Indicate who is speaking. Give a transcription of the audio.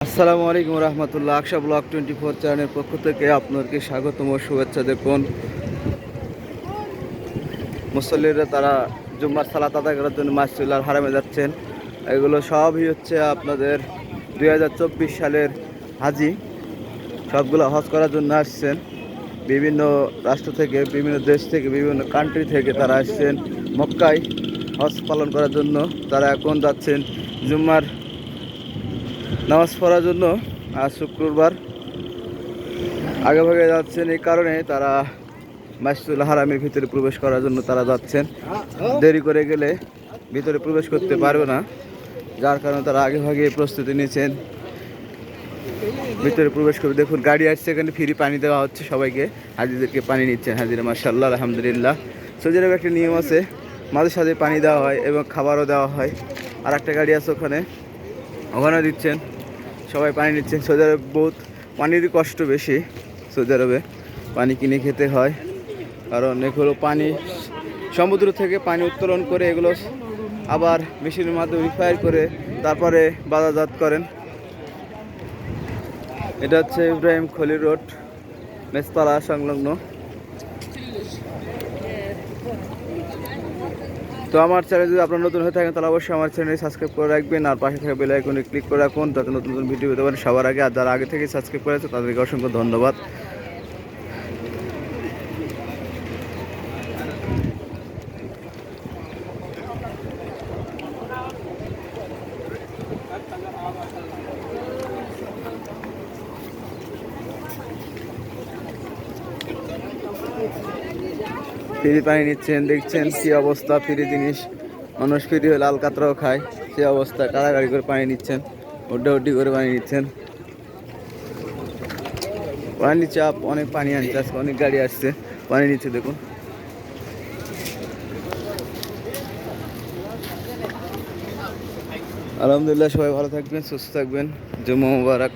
Speaker 1: আসসালামু আলাইকুম রহমতুল্লাহ। আকশা ব্লগ 24 চ্যানেলের পক্ষ থেকে আপনাকে স্বাগতম ও শুভেচ্ছা। দেখুন, মুসল্লিরা তারা জুম্মার সালাত আদায় করার জন্য মাসজিদুল হারামে যাচ্ছেন। এগুলো সবই হচ্ছে আপনাদের 2024 সালের হাজি। সবগুলো হজ করার জন্য আসছেন। বিভিন্ন রাষ্ট্র থেকে, বিভিন্ন দেশ থেকে, বিভিন্ন কান্ট্রি থেকে তারা আসছেন মক্কায় হজ পালন করার জন্য। তারা এখন যাচ্ছেন জুম্মার নামাজ পড়ার জন্য। আজ শুক্রবার, আগে ভাগে যাচ্ছেন। এই কারণে তারা মাসজিদুল হারামের ভিতরে প্রবেশ করার জন্য তারা যাচ্ছেন। দেরি করে গেলে ভিতরে প্রবেশ করতে পারবে না, যার কারণে তারা আগে ভাগে প্রস্তুতি নিয়েছেন, ভিতরে প্রবেশ করবে। দেখুন, গাড়ি আসছে, এখানে ফ্রি পানি দেওয়া হচ্ছে সবাইকে। হাজিদেরকে পানি নিচ্ছেন হাজিরা, মাশাআল্লাহ, আলহামদুলিল্লাহ। সৌদি আরবে একটা নিয়ম আছে, মাঝে সাঝে পানি দেওয়া হয় এবং খাবারও দেওয়া হয়। আর একটা গাড়ি আছে ওখানে দিচ্ছেন, সবাই পানি নিচ্ছেন। সৌদি আরবে বহুত পানিরই কষ্ট বেশি। সৌদি আরবে পানি কিনে খেতে হয়, কারণ এগুলো পানি সমুদ্র থেকে পানি উত্তোলন করে এগুলো আবার মেশিনের মাধ্যমে রিফায়ার করে তারপরে বাজারজাত করেন। এটা হচ্ছে ইব্রাহিম খলিল রোড, মেসতলা সংলগ্ন। তো আমার চ্যানেল যদি আপনার নতুন হয়ে থাকেন তাহলে অবশ্যই আমার চ্যানেল সাবস্ক্রাইব করে রাখবেন, আর পাশে থাকা বেল আইকনে ক্লিক করে রাখুন যাতে নতুন নতুন ভিডিও পেতে পারেন সবার আগে। আর যারা আগে থেকে সাবস্ক্রাইব করেছে তাদেরকে অসংখ্য ধন্যবাদ। ফ্রি পানি নিচ্ছেন, দেখছেন কি অবস্থা। ফ্রি জিনিস, মানুষ ফ্রি হয়ে লাল কাতরাও খায়, সে অবস্থা। টাড়াগাড়ি করে পানি নিচ্ছেন, উড্ডি করে পানি নিচ্ছেন। পানি চাপ, অনেক পানি আনছে আজকে, অনেক গাড়ি আসছে, পানি নিচ্ছে। দেখুন, আলহামদুলিল্লাহ। সবাই ভালো থাকবেন, সুস্থ থাকবেন। জুম্মা মুবারক।